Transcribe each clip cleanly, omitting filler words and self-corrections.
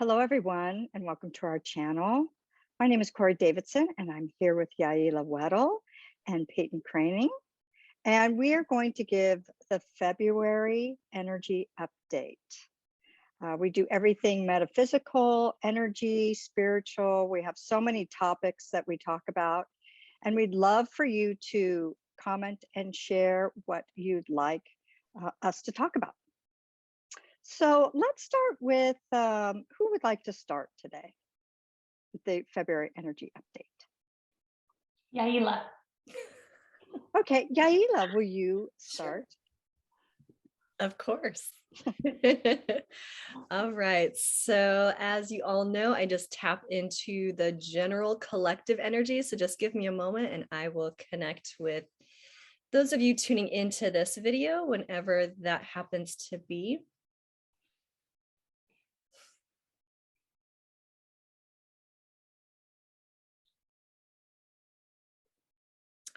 Hello, everyone, and welcome to our channel. My name is Corey Davidson, and I'm here with Yaila Weddle and Peyton Craning, and we are going to give the February energy update. We do everything metaphysical, energy, spiritual. We have so many topics that we talk about, and we'd love for you to comment and share what you'd like us to talk about. So let's start with who would like to start today with the February energy update? Yaila. Okay, Yaila, will you start? Of course. All right. So as you all know, I just tap into the general collective energy. So just give me a moment and I will connect with those of you tuning into this video whenever that happens to be.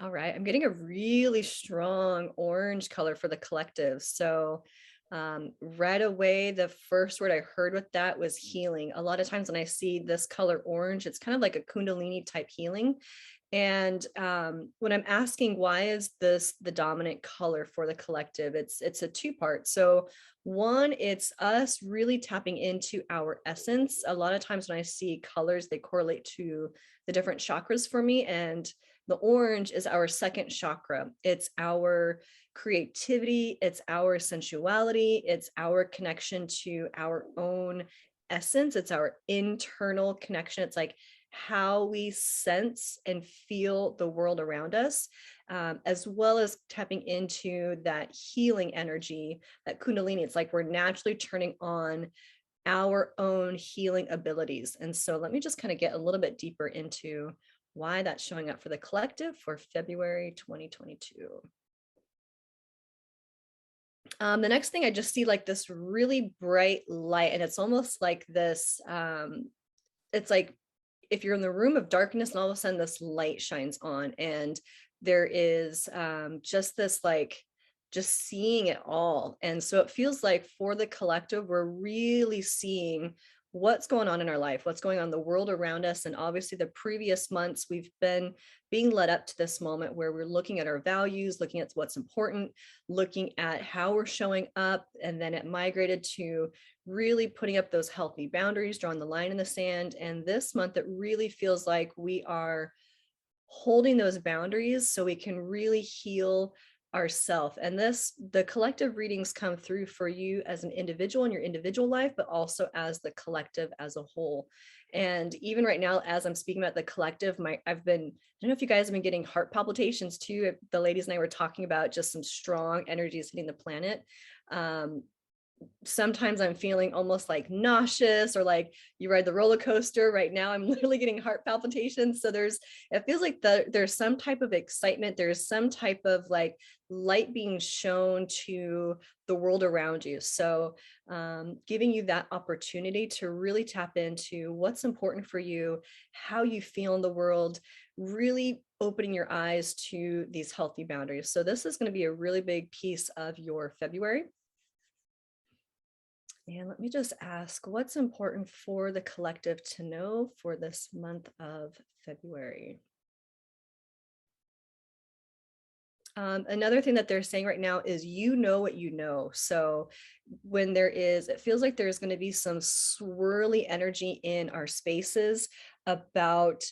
All right, I'm getting a really strong orange color for the collective. So right away, the first word I heard with that was healing. A lot of times when I see this color orange, it's kind of like a Kundalini type healing. And when I'm asking why is this the dominant color for the collective, it's a two-part. So one, it's us really tapping into our essence. A lot of times when I see colors, they correlate to the different chakras for me. And the orange is our second chakra. It's our creativity, it's our sensuality, it's our connection to our own essence, it's our internal connection. It's like how we sense and feel the world around us, as well as tapping into that healing energy, that Kundalini. It's like we're naturally turning on our own healing abilities. And so let me just kind of get a little bit deeper into why that's showing up for the collective for February 2022. The next thing, I just see like this really bright light, and it's almost like this, it's like if you're in the room of darkness and all of a sudden this light shines on, and there is just this like, just seeing it all. And so it feels like for the collective, we're really seeing what's going on in our life, what's going on in the world around us. And obviously the previous months we've been being led up to this moment where we're looking at our values, looking at what's important, looking at how we're showing up. And then it migrated to really putting up those healthy boundaries, drawing the line in the sand. And this month, it really feels like we are holding those boundaries so we can really heal ourselves. And the collective readings come through for you as an individual in your individual life, but also as the collective as a whole. And even right now, as I'm speaking about the collective, I don't know if you guys have been getting heart palpitations too. The ladies and I were talking about just some strong energies hitting the planet. Sometimes I'm feeling almost like nauseous, or like you ride the roller coaster. Right now I'm literally getting heart palpitations. So it feels like there's some type of excitement, there's some type of like light being shown to the world around you. So giving you that opportunity to really tap into what's important for you, how you feel in the world, really opening your eyes to these healthy boundaries. So this is going to be a really big piece of your February. And let me just ask, what's important for the collective to know for this month of February? Another thing that they're saying right now is, you know what you know. So when it feels like there's going to be some swirly energy in our spaces about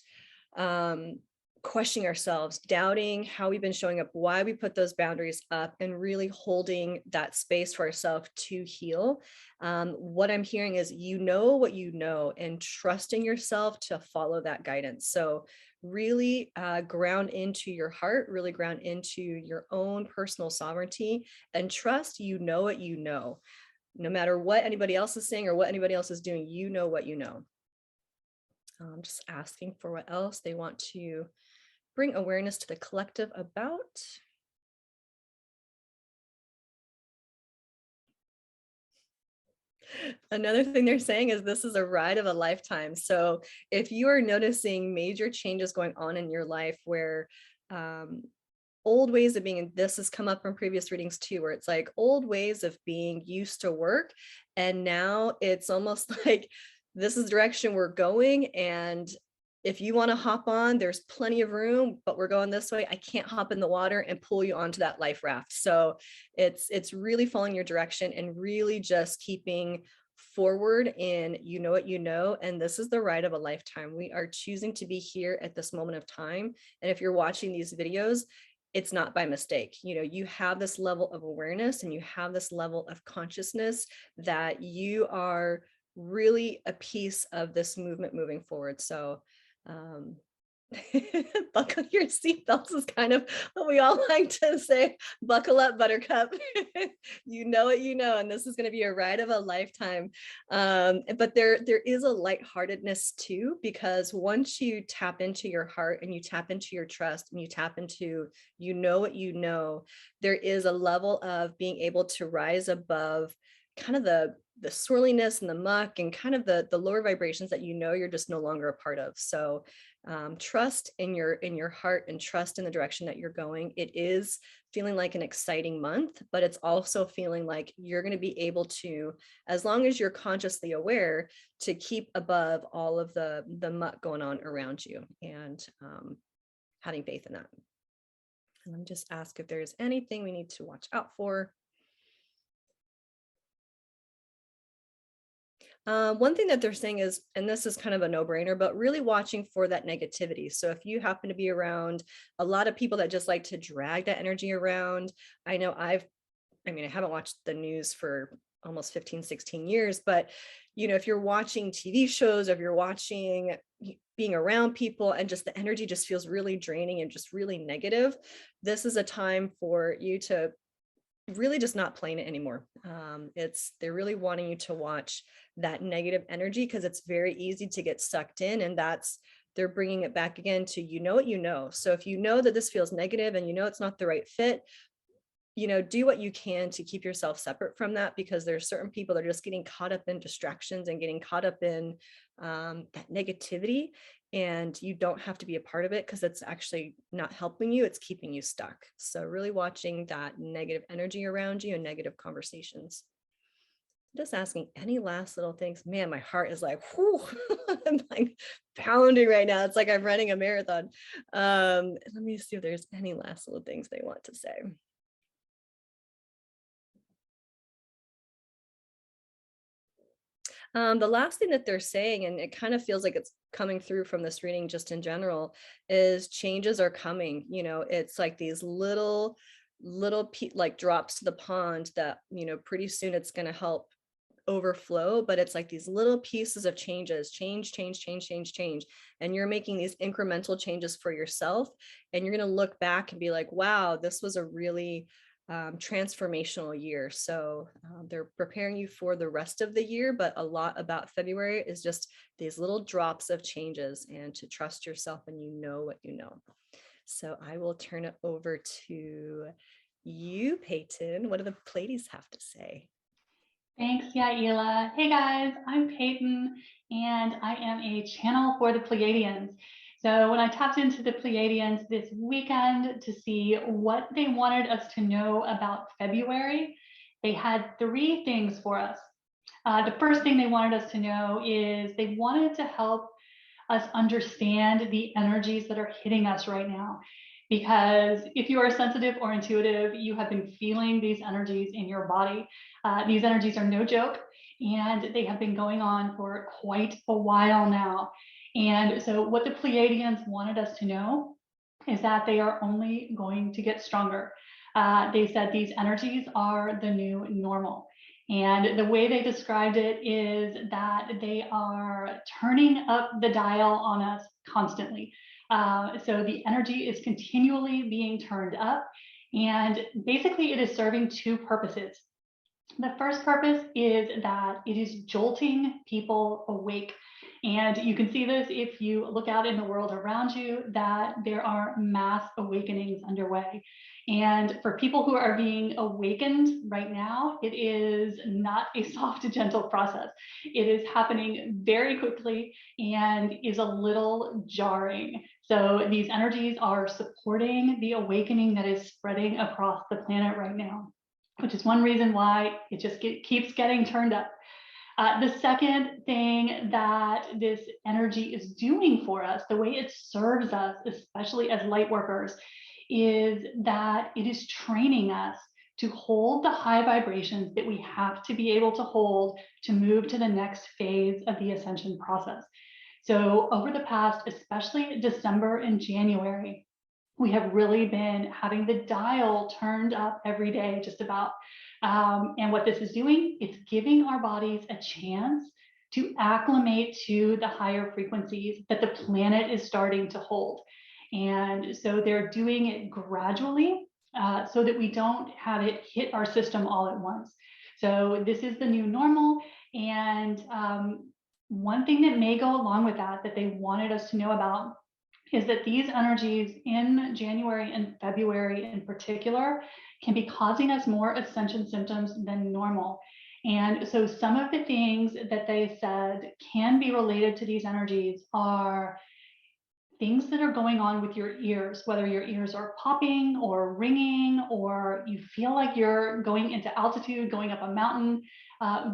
questioning ourselves, doubting how we've been showing up, why we put those boundaries up, and really holding that space for ourselves to heal. What I'm hearing is, you know what you know, and trusting yourself to follow that guidance. So really ground into your heart, really ground into your own personal sovereignty, and trust you know what you know. No matter what anybody else is saying or what anybody else is doing, you know what you know. I'm just asking for what else they want to bring awareness to the collective about. Another thing they're saying is, this is a ride of a lifetime. So if you are noticing major changes going on in your life where old ways of being, and this has come up from previous readings too, where it's like old ways of being used to work, and now it's almost like this is the direction we're going. And if you want to hop on, there's plenty of room, but we're going this way. I can't hop in the water and pull you onto that life raft. So it's really following your direction and really just keeping forward in, you know what you know, and this is the ride of a lifetime. We are choosing to be here at this moment of time. And if you're watching these videos, it's not by mistake. You know, you have this level of awareness and you have this level of consciousness that you are really a piece of this movement moving forward. So buckle your seatbelts is kind of what we all like to say. Buckle up, buttercup. You know what you know, and this is going to be a ride of a lifetime. But there is a lightheartedness too, because once you tap into your heart and you tap into your trust and you tap into, you know what you know, there is a level of being able to rise above kind of the swirliness and the muck and kind of the lower vibrations that you know you're just no longer a part of. So trust in your heart and trust in the direction that you're going. It is feeling like an exciting month, but it's also feeling like you're going to be able to, as long as you're consciously aware, to keep above all of the muck going on around you, and having faith in that. And let me just ask if there's anything we need to watch out for. One thing that they're saying is, and this is kind of a no-brainer, but really watching for that negativity. So if you happen to be around a lot of people that just like to drag that energy around, I know I haven't watched the news for almost 15, 16 years, but you know, if you're watching TV shows, if you're watching, being around people and just the energy just feels really draining and just really negative, this is a time for you to really just not playing it anymore. They're really wanting you to watch that negative energy because it's very easy to get sucked in, and they're bringing it back again to, you know what you know. So if you know that this feels negative and you know it's not the right fit, you know, do what you can to keep yourself separate from that, because there's certain people that are just getting caught up in distractions and getting caught up in that negativity, and you don't have to be a part of it because it's actually not helping you, it's keeping you stuck. So really watching that negative energy around you and negative conversations. Just asking any last little things. Man, my heart is like, whew, I'm like pounding right now. It's like I'm running a marathon. Let me see if there's any last little things they want to say. The last thing that they're saying, and it kind of feels like it's coming through from this reading just in general, is changes are coming. You know, it's like these little like drops to the pond that, you know, pretty soon it's going to help overflow, but it's like these little pieces of change, and you're making these incremental changes for yourself, and you're going to look back and be like, wow, this was a really transformational year. So they're preparing you for the rest of the year, but a lot about February is just these little drops of changes, and to trust yourself and you know what you know. So I will turn it over to you, Peyton. What do the Pleiades have to say? Thanks, Yaila. Hey guys, I'm Peyton, and I am a channel for the Pleiadians. So when I tapped into the Pleiadians this weekend to see what they wanted us to know about February, they had 3 things for us. The first thing they wanted us to know is they wanted to help us understand the energies that are hitting us right now. Because if you are sensitive or intuitive, you have been feeling these energies in your body. These energies are no joke, and they have been going on for quite a while now. And so what the Pleiadians wanted us to know is that they are only going to get stronger. They said these energies are the new normal. And the way they described it is that they are turning up the dial on us constantly. So the energy is continually being turned up, and basically it is serving 2 purposes. The first purpose is that it is jolting people awake. And you can see this if you look out in the world around you, that there are mass awakenings underway. And for people who are being awakened right now, it is not a soft, gentle process. It is happening very quickly and is a little jarring. So these energies are supporting the awakening that is spreading across the planet right now, which is one reason why it just keeps getting turned up. The second thing that this energy is doing for us, the way it serves us, especially as light workers, is that it is training us to hold the high vibrations that we have to be able to hold to move to the next phase of the ascension process. So over the past, especially December and January, we have really been having the dial turned up every day, just about. And what this is doing, it's giving our bodies a chance to acclimate to the higher frequencies that the planet is starting to hold. And so they're doing it gradually so that we don't have it hit our system all at once. So this is the new normal. And one thing that may go along with that they wanted us to know about is that these energies in January and February in particular can be causing us more ascension symptoms than normal. And so some of the things that they said can be related to these energies are things that are going on with your ears, whether your ears are popping or ringing, or you feel like you're going into altitude, going up a mountain,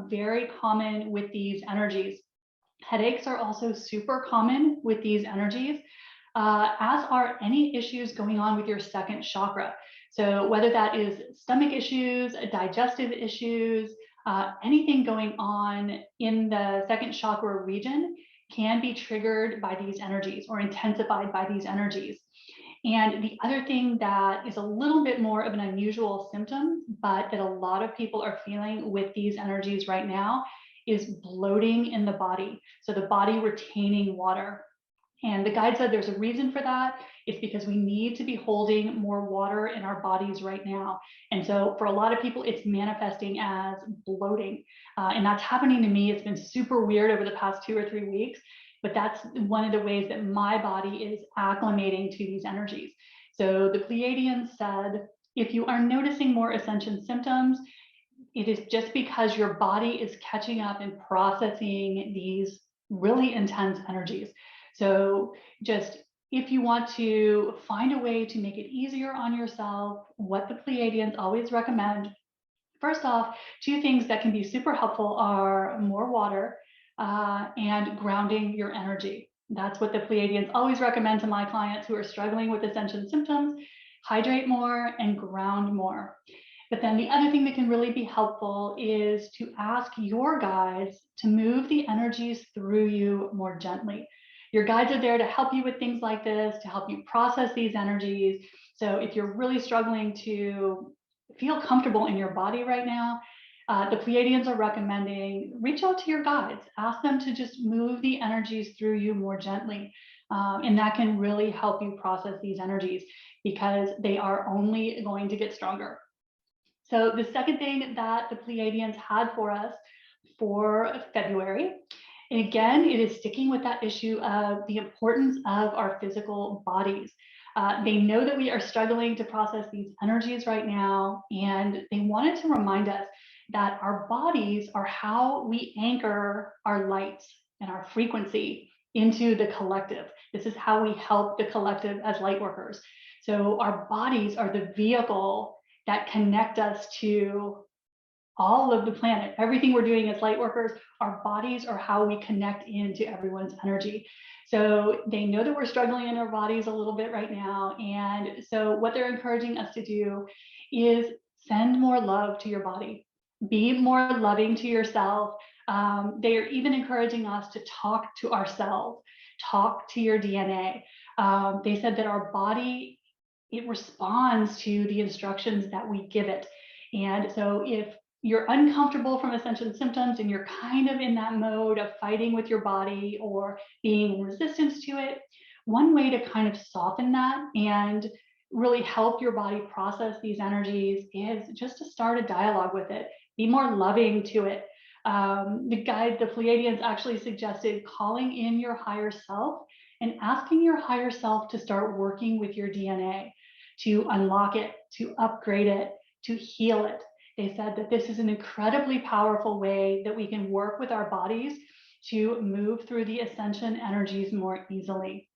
very common with these energies. Headaches are also super common with these energies, as are any issues going on with your second chakra. So whether that is stomach issues, digestive issues, anything going on in the second chakra region can be triggered by these energies or intensified by these energies. And the other thing that is a little bit more of an unusual symptom, but that a lot of people are feeling with these energies right now, is bloating in the body. So the body retaining water. And the guide said there's a reason for that. It's because we need to be holding more water in our bodies right now. And so for a lot of people, it's manifesting as bloating. And that's happening to me. It's been super weird over the past 2 or 3 weeks, but that's one of the ways that my body is acclimating to these energies. So the Pleiadians said, if you are noticing more ascension symptoms, it is just because your body is catching up and processing these really intense energies. So just if you want to find a way to make it easier on yourself, what the Pleiadians always recommend, first off, 2 things that can be super helpful are more water and grounding your energy. That's what the Pleiadians always recommend to my clients who are struggling with ascension symptoms: hydrate more and ground more. But then the other thing that can really be helpful is to ask your guides to move the energies through you more gently. Your guides are there to help you with things like this, to help you process these energies. So if you're really struggling to feel comfortable in your body right now, the Pleiadians are recommending reach out to your guides, ask them to just move the energies through you more gently. And that can really help you process these energies because they are only going to get stronger. So the second thing that the Pleiadians had for us for February, and again, it is sticking with that issue of the importance of our physical bodies. They know that we are struggling to process these energies right now, and they wanted to remind us that our bodies are how we anchor our lights and our frequency into the collective. This is how we help the collective as light workers. So our bodies are the vehicle that connect us to all of the planet. Everything we're doing as light workers, our bodies are how we connect into everyone's energy. So they know that we're struggling in our bodies a little bit right now. And so what they're encouraging us to do is send more love to your body. Be more loving to yourself. They are even encouraging us to talk to ourselves, talk to your DNA. They said that our body, it responds to the instructions that we give it. And so if you're uncomfortable from ascension symptoms and you're kind of in that mode of fighting with your body or being in resistance to it, one way to kind of soften that and really help your body process these energies is just to start a dialogue with it. Be more loving to it. The Pleiadians actually suggested calling in your higher self and asking your higher self to start working with your DNA, to unlock it, to upgrade it, to heal it. They said that this is an incredibly powerful way that we can work with our bodies to move through the ascension energies more easily.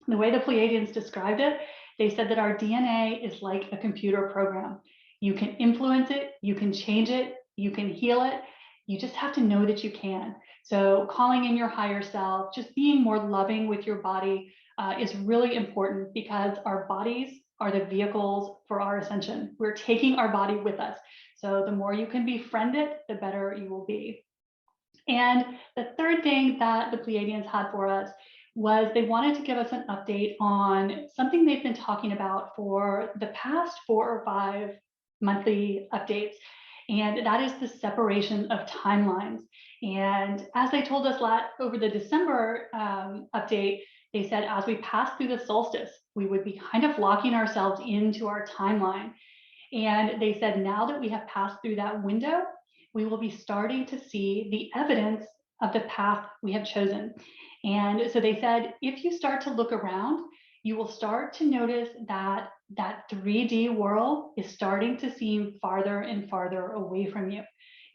The way the Pleiadians described it, they said that our DNA is like a computer program. You can influence it, you can change it, you can heal it. You just have to know that you can. So calling in your higher self, just being more loving with your body is really important, because our bodies are the vehicles for our ascension. We're taking our body with us. So the more you can befriend it, the better you will be. And the third thing that the Pleiadians had for us was they wanted to give us an update on something they've been talking about for the past 4 or 5 monthly updates. And that is the separation of timelines. And as they told us over the December update, they said as we pass through the solstice, we would be kind of locking ourselves into our timeline. And they said now that we have passed through that window, we will be starting to see the evidence of the path we have chosen. And so they said, if you start to look around, you will start to notice that that 3D world is starting to seem farther and farther away from you.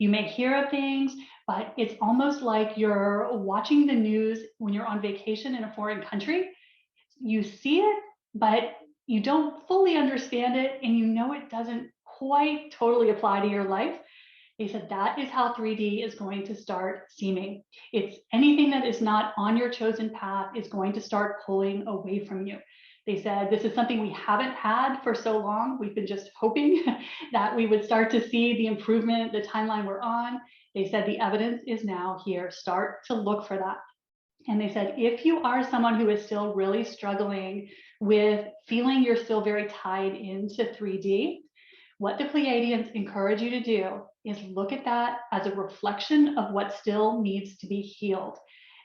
You may hear of things, but it's almost like you're watching the news when you're on vacation in a foreign country. You see it, but you don't fully understand it, and you know it doesn't quite totally apply to your life. They said that is how 3D is going to start seeming. It's anything that is not on your chosen path is going to start pulling away from you. They said this is something we haven't had for so long. We've been just hoping that we would start to see the improvement, the timeline we're on. They said the evidence is now here. Start to look for that. And they said, if you are someone who is still really struggling with feeling you're still very tied into 3D, what the Pleiadians encourage you to do is look at that as a reflection of what still needs to be healed.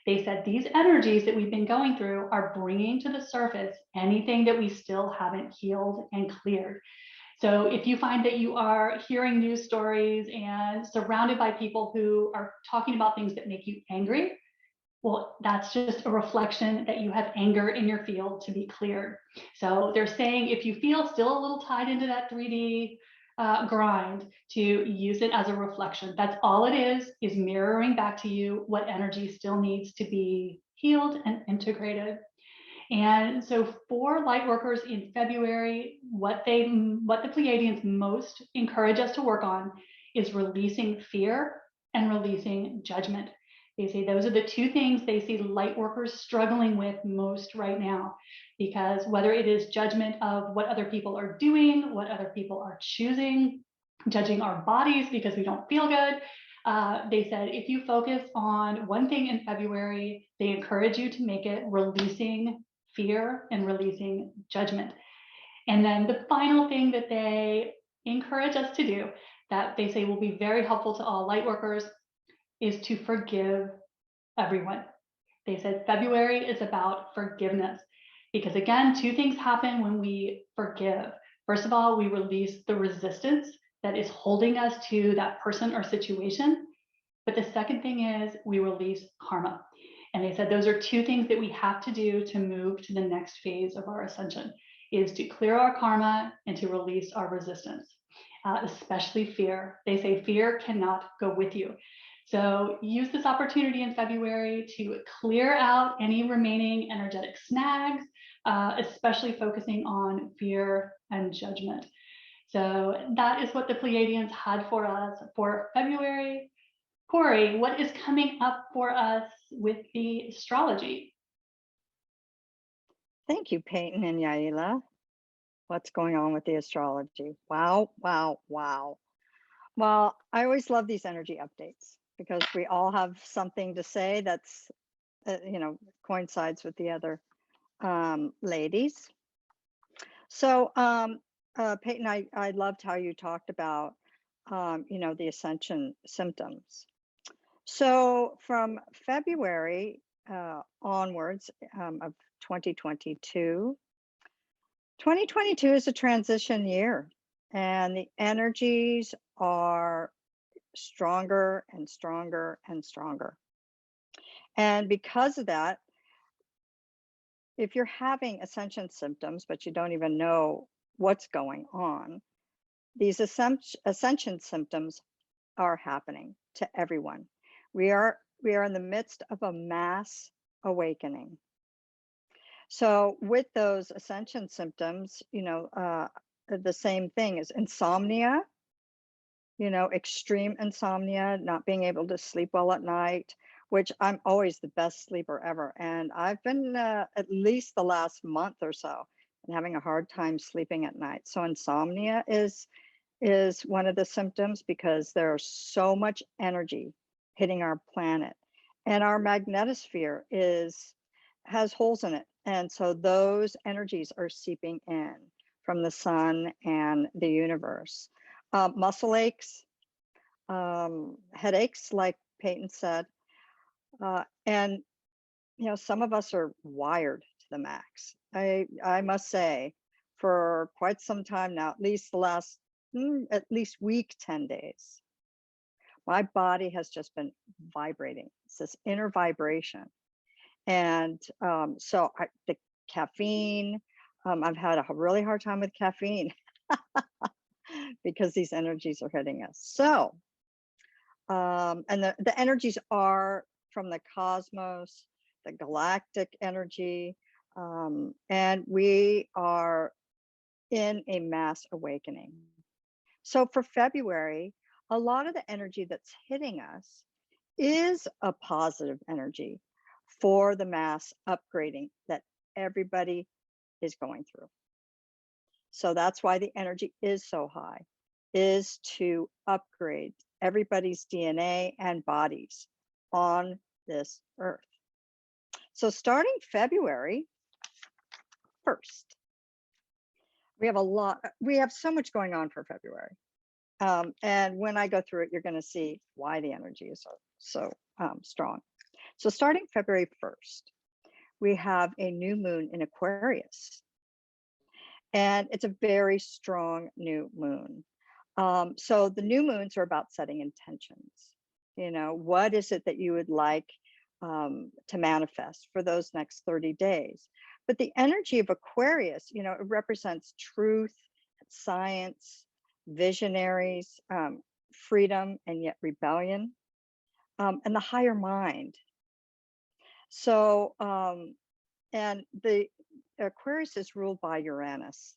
They said these energies that we've been going through are bringing to the surface anything that we still haven't healed and cleared. So if you find that you are hearing news stories and surrounded by people who are talking about things that make you angry, well, that's just a reflection that you have anger in your field to be cleared. So they're saying if you feel still a little tied into that 3D grind, to use it as a reflection. That's all it is mirroring back to you what energy still needs to be healed and integrated. And so for light workers in February, what the Pleiadians most encourage us to work on is releasing fear and releasing judgment. They say those are the two things they see light workers struggling with most right now, because whether it is judgment of what other people are doing, what other people are choosing, judging our bodies because we don't feel good. They said, if you focus on one thing in February, they encourage you to make it releasing fear and releasing judgment. And then the final thing that they encourage us to do that they say will be very helpful to all light workers is to forgive everyone. They said February is about forgiveness, because again, two things happen when we forgive. First of all, we release the resistance that is holding us to that person or situation. But the second thing is we release karma. And they said those are two things that we have to do to move to the next phase of our ascension, is to clear our karma and to release our resistance, especially fear. They say fear cannot go with you. So use this opportunity in February to clear out any remaining energetic snags, especially focusing on fear and judgment. So that is what the Pleiadians had for us for February. Corey, what is coming up for us with the astrology? Thank you, Peyton and Yaila. What's going on with the astrology? Wow, wow, wow. Well, I always love these energy updates because we all have something to say that's, coincides with the other ladies. So, Peyton, I loved how you talked about, the ascension symptoms. So from February onwards of 2022, 2022 is a transition year, and the energies are stronger and stronger and stronger. And because of that, if you're having ascension symptoms, but you don't even know what's going on, these ascension symptoms are happening to everyone. We are in the midst of a mass awakening. So with those ascension symptoms, the same thing is insomnia, extreme insomnia, not being able to sleep well at night, which I'm always the best sleeper ever. And I've been at least the last month or so and having a hard time sleeping at night. So insomnia is one of the symptoms because there's so much energy hitting our planet, and our magnetosphere has holes in it, and so those energies are seeping in from the sun and the universe. Muscle aches, headaches, like Peyton said, and some of us are wired to the max. I must say, for quite some time now, at least the last at least week, 10 days, my body has just been vibrating. It's this inner vibration. And the caffeine, I've had a really hard time with caffeine because these energies are hitting us. So, and the energies are from the cosmos, the galactic energy, and we are in a mass awakening. So for February, a lot of the energy that's hitting us is a positive energy for the mass upgrading that everybody is going through. So that's why the energy is so high, is to upgrade everybody's DNA and bodies on this earth. So starting February 1st, we have so much going on for February. And when I go through it, you're going to see why the energy is so strong. So starting February 1st, we have a new moon in Aquarius. And it's a very strong new moon. So the new moons are about setting intentions. What is it that you would like to manifest for those next 30 days? But the energy of Aquarius, it represents truth, science, visionaries, freedom, and yet rebellion, and the higher mind. So, and the Aquarius is ruled by Uranus.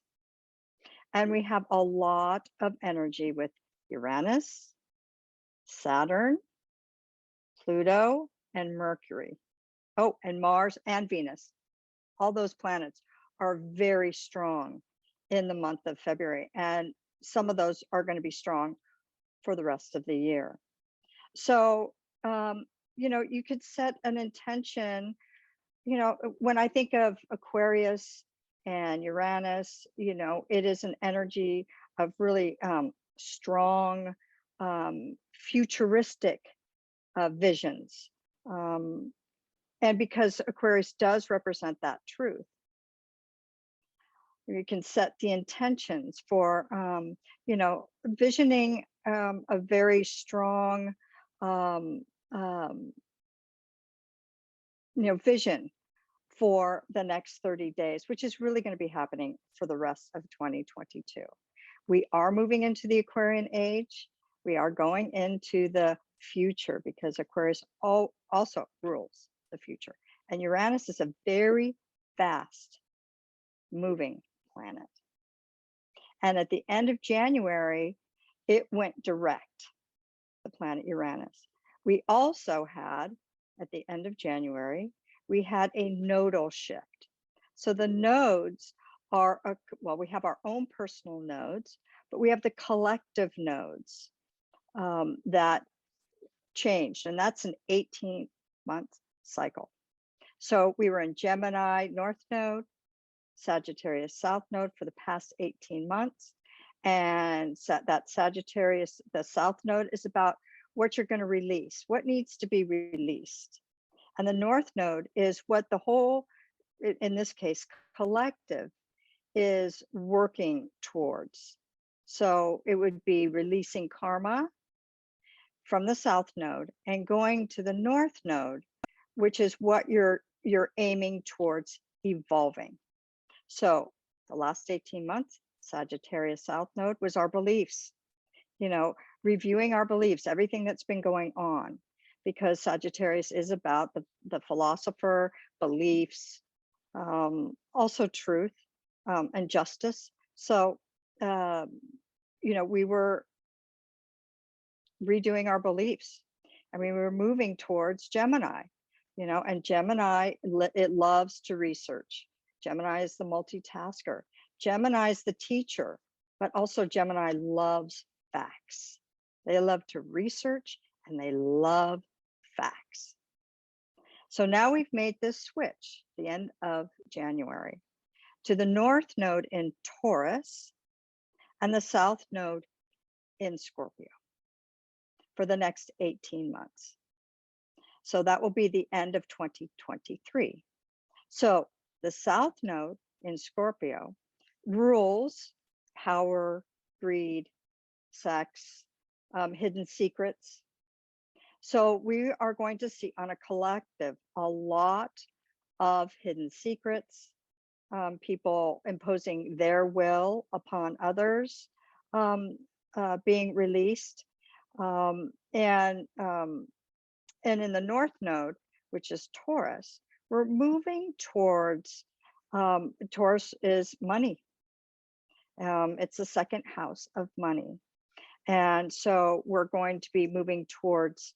And we have a lot of energy with Uranus, Saturn, Pluto, and Mercury. Oh, and Mars and Venus. All those planets are very strong in the month of February. And some of those are going to be strong for the rest of the year. So, you could set an intention. When I think of Aquarius and Uranus, it is an energy of really strong, futuristic visions. And because Aquarius does represent that truth, you can set the intentions for, visioning a very strong, vision for the next 30 days, which is really going to be happening for the rest of 2022. We are moving into the Aquarian age. We are going into the future because Aquarius also rules the future. And Uranus is a very fast moving planet. And at the end of January, it went direct, the planet Uranus. We also had, at the end of January, we had a nodal shift. So the nodes are, we have our own personal nodes, but we have the collective nodes that changed, and that's an 18-month cycle. So we were in Gemini North Node, Sagittarius South Node for the past 18 months. And that Sagittarius, the South Node, is about what you're going to release, what needs to be released. And the North Node is what the whole, in this case, collective, is working towards. So it would be releasing karma from the South Node and going to the North Node, which is what you're aiming towards evolving. So the last 18 months, Sagittarius South Node was our beliefs, reviewing our beliefs, everything that's been going on, because Sagittarius is about the philosopher, beliefs, also truth, and justice. So, we were redoing our beliefs. I mean, we're moving towards Gemini, and Gemini, it loves to research. Gemini is the multitasker. Gemini is the teacher, but also Gemini loves facts. They love to research and they love facts. So now we've made this switch, the end of January, to the North Node in Taurus and the South Node in Scorpio for the next 18 months. So that will be the end of 2023. So the South Node in Scorpio rules power, greed, sex, hidden secrets. So we are going to see on a collective a lot of hidden secrets, people imposing their will upon others, being released. And in the North Node, which is Taurus, we're moving towards, Taurus is money. It's the second house of money. And so we're going to be moving towards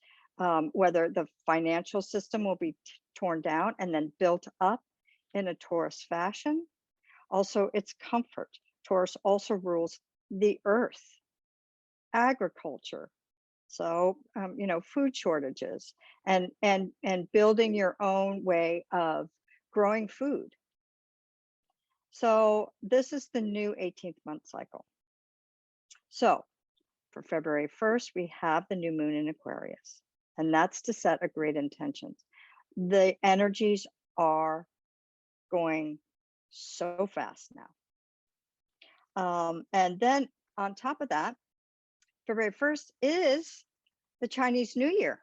whether the financial system will be torn down and then built up in a Taurus fashion. Also, it's comfort. Taurus also rules the earth, agriculture. So, food shortages and building your own way of growing food. So this is the new 18th month cycle. So for February 1st, we have the new moon in Aquarius, and that's to set a great intentions. The energies are going so fast now. And then on top of that, February 1st is the Chinese New Year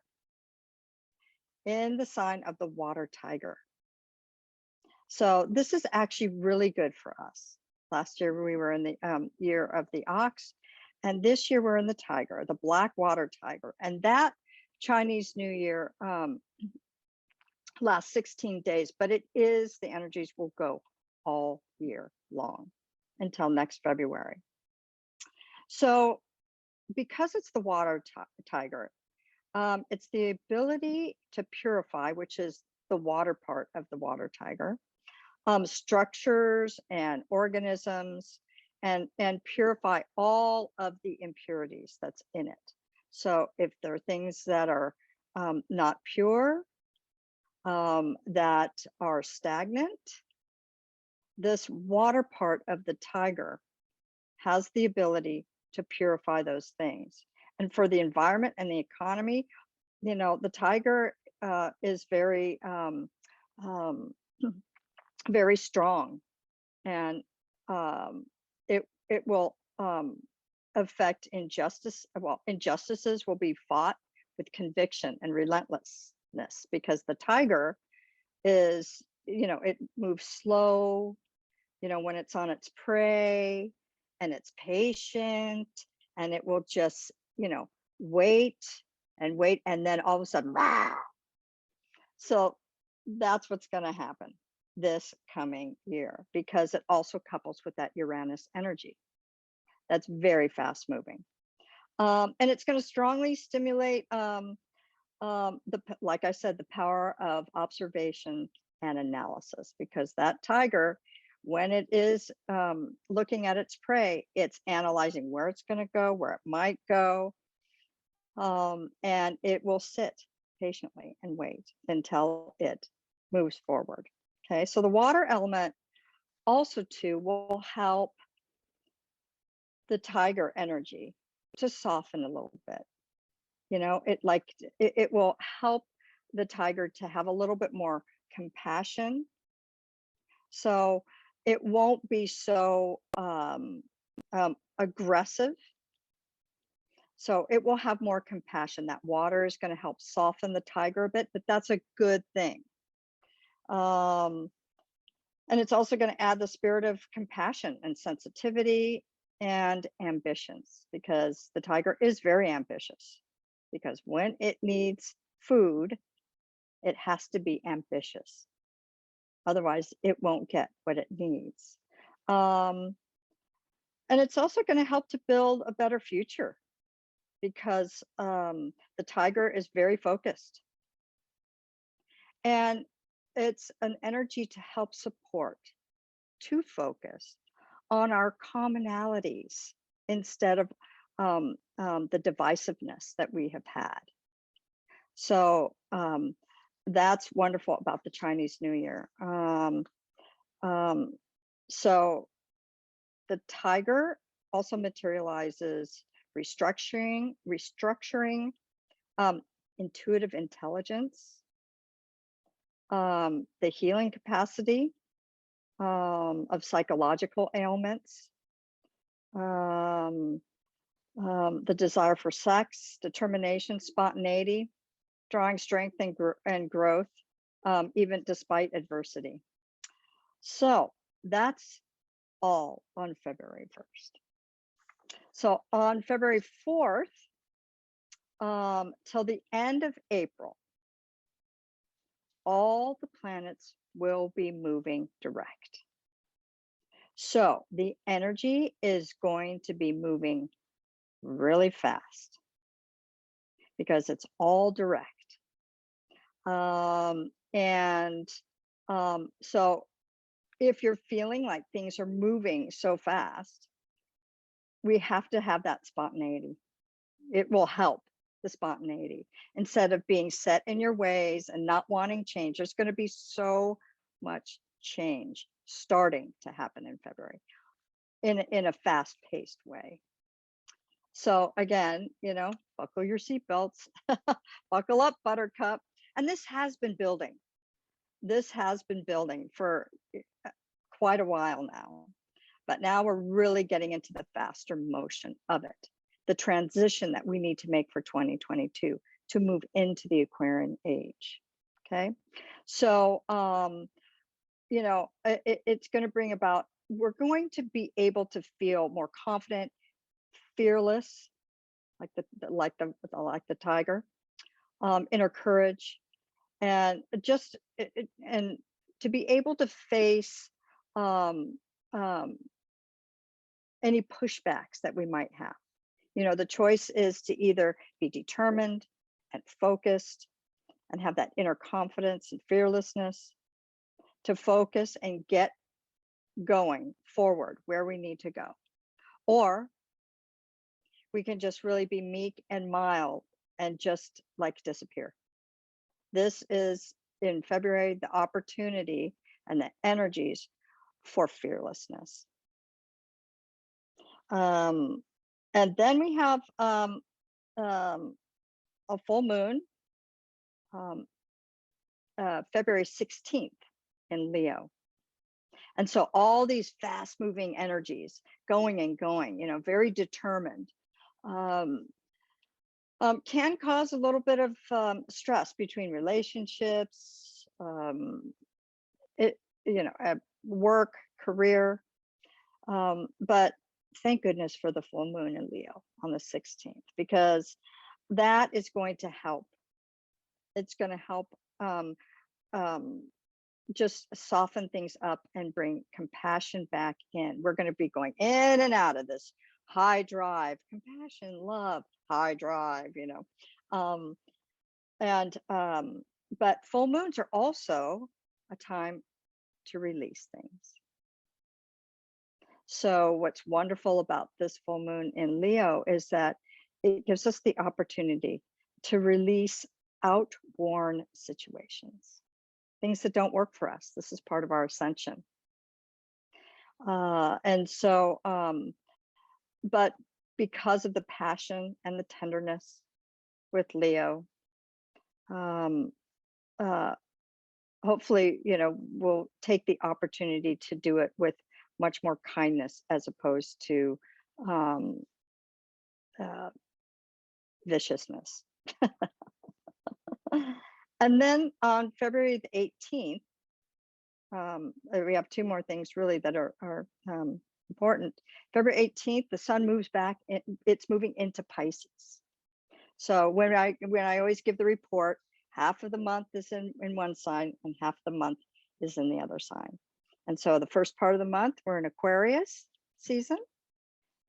in the sign of the water tiger. So this is actually really good for us. Last year we were in the year of the ox, and this year we're in the tiger, the black water tiger. And that Chinese New Year lasts 16 days, but the energies will go all year long until next February. So because it's the water tiger, it's the ability to purify, which is the water part of the water tiger, structures and organisms, and purify all of the impurities that's in it. So if there are things that are not pure, that are stagnant, this water part of the tiger has the ability to purify those things. And for the environment and the economy, the tiger is very, very strong, and it will affect injustice. Well, injustices will be fought with conviction and relentlessness, because the tiger is, it moves slow, when it's on its prey, and it's patient, and it will just, wait and wait, and then all of a sudden, rah! So that's what's going to happen this coming year, because it also couples with that Uranus energy. That's very fast moving. And it's going to strongly stimulate, like I said, the power of observation and analysis, because that tiger, when it is looking at its prey, it's analyzing where it's going to go, where it might go, and it will sit patiently and wait until it moves forward. Okay, so the water element also too will help the tiger energy to soften a little bit. It will help the tiger to have a little bit more compassion. So it won't be so aggressive. So it will have more compassion. That water is going to help soften the tiger a bit, but that's a good thing. And it's also going to add the spirit of compassion and sensitivity and ambitions, because the tiger is very ambitious, because when it needs food, it has to be ambitious. Otherwise, it won't get what it needs. And it's also going to help to build a better future because the tiger is very focused. And it's an energy to help support, to focus on our commonalities instead of the divisiveness that we have had. So that's wonderful about the Chinese New Year. So the tiger also materializes restructuring, intuitive intelligence, the healing capacity of psychological ailments, the desire for sex, determination, spontaneity, drawing strength and growth, even despite adversity. So that's all on February 1st. So on February 4th, till the end of April, all the planets will be moving direct. So the energy is going to be moving really fast because it's all direct. So if you're feeling like things are moving so fast, we have to have that spontaneity. It will help the spontaneity instead of being set in your ways and not wanting change. There's going to be so much change starting to happen in February in a fast-paced way. So again, buckle your seatbelts, buckle up, Buttercup. And this has been building. This has been building for quite a while now, but now we're really getting into the faster motion of it, the transition that we need to make for 2022 to move into the Aquarian age. Okay, so it's going to bring about, we're going to be able to feel more confident, fearless, like the tiger, inner courage, and just and to be able to face any pushbacks that we might have. The choice is to either be determined and focused and have that inner confidence and fearlessness to focus and get going forward where we need to go, or we can just really be meek and mild and just like disappear. This is in February, the opportunity and the energies for fearlessness. And then we have a full moon, February 16th in Leo. And so all these fast moving energies going and going, very determined, can cause a little bit of stress between relationships, work, career. But thank goodness for the full moon in Leo on the 16th, because that is going to help. It's going to help just soften things up and bring compassion back in. We're going to be going in and out of this high drive, compassion, love, high drive, but full moons are also a time to release things. So what's wonderful about this full moon in Leo is that it gives us the opportunity to release outworn situations, things that don't work for us. This is part of our ascension. But because of the passion and the tenderness with Leo, hopefully, we'll take the opportunity to do it with much more kindness as opposed to viciousness. And then on February the 18th, we have two more things really that are important. February 18th, the sun moves back. It's moving into Pisces. So when I always give the report, half of the month is in one sign and half the month is in the other sign. And so the first part of the month, we're in Aquarius season.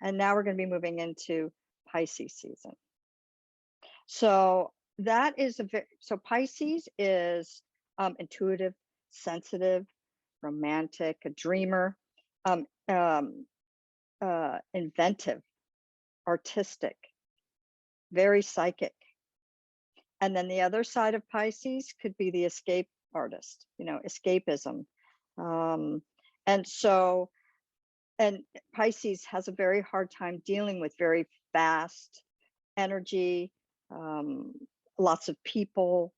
And now we're going to be moving into Pisces season. So that is so Pisces is intuitive, sensitive, romantic, a dreamer, um, um, inventive, artistic, very psychic. And then the other side of Pisces could be the escape artist, escapism. And so, and Pisces has a very hard time dealing with very fast energy, lots of people,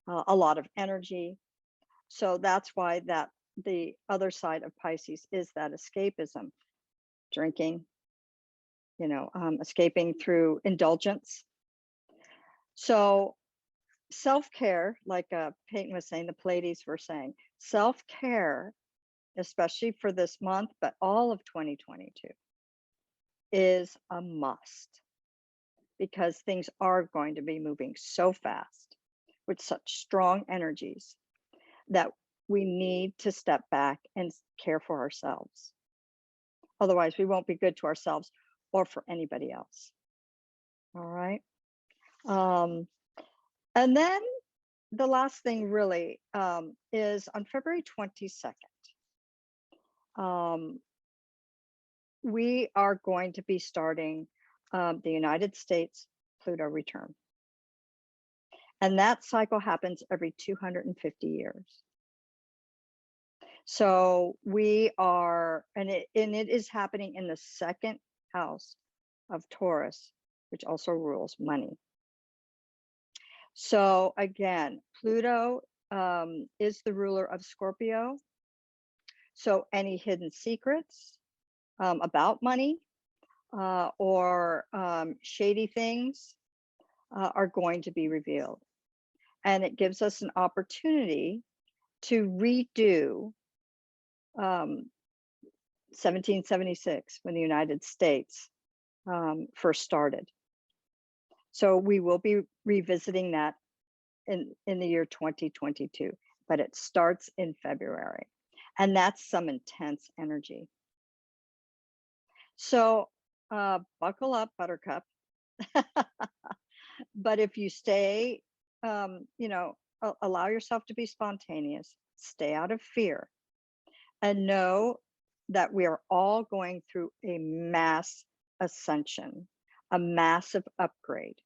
a lot of energy. So that's why the other side of Pisces is that escapism, drinking, escaping through indulgence. So self-care, like Peyton was saying, the Pleiades were saying, self-care, especially for this month, but all of 2022, is a must, because things are going to be moving so fast with such strong energies that we need to step back and care for ourselves. Otherwise, we won't be good to ourselves or for anybody else. All right. And then the last thing really is on February 22nd. We are going to be starting the United States Pluto return. And that cycle happens every 250 years. So we are, and it is happening in the second house of Taurus, which also rules money. So again, Pluto is the ruler of Scorpio. So any hidden secrets about money or shady things are going to be revealed. And it gives us an opportunity to redo 1776, when the United States first started. So we will be revisiting that in the year 2022, but it starts in February. And that's some intense energy. So buckle up, Buttercup. But if you stay, allow yourself to be spontaneous, stay out of fear, and know that we are all going through a mass ascension, a massive upgrade.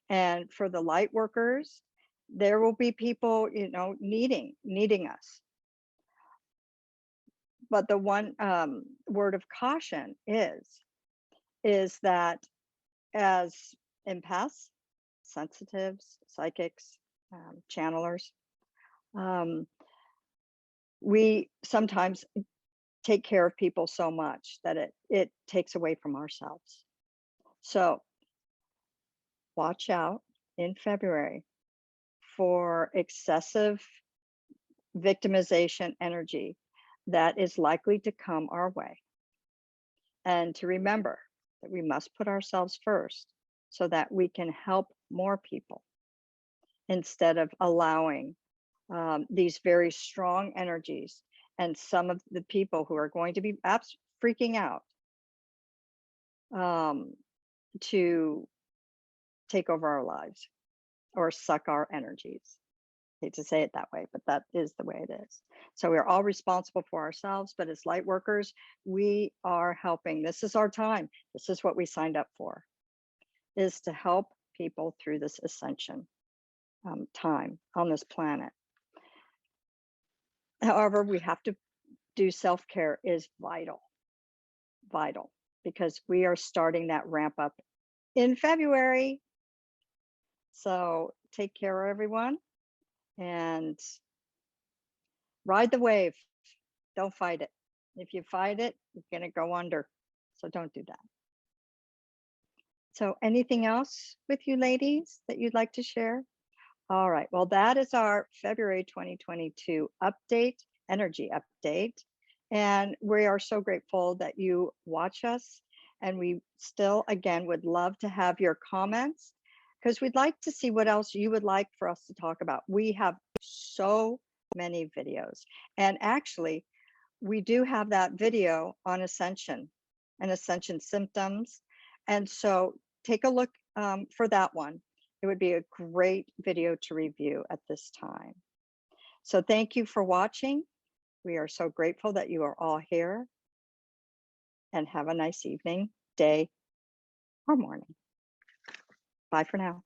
And for the light workers, there will be people, needing us. But the one word of caution is that as empaths, sensitives, psychics, channelers, we sometimes take care of people so much that it takes away from ourselves. So watch out in February for excessive victimization energy that is likely to come our way. And to remember that we must put ourselves first so that we can help more people, instead of allowing these very strong energies and some of the people who are going to be freaking out to take over our lives or suck our energies. I hate to say it that way, but that is the way it is. So we're all responsible for ourselves, but as light workers, we are helping. This is our time. This is what we signed up for, is to help people through this ascension time on this planet. However, we have to do self-care is vital, because we are starting that ramp up in February. So take care, everyone, and ride the wave. Don't fight it. If you fight it, you're going to go under. So don't do that. So anything else with you ladies that you'd like to share? All right. Well, that is our February 2022 update, energy update. And we are so grateful that you watch us. And we still, again, would love to have your comments, because we'd like to see what else you would like for us to talk about. We have so many videos. And actually, we do have that video on ascension and ascension symptoms. And so take a look for that one. It would be a great video to review at this time. So thank you for watching. We are so grateful that you are all here, and have a nice evening, day, or morning. Bye for now.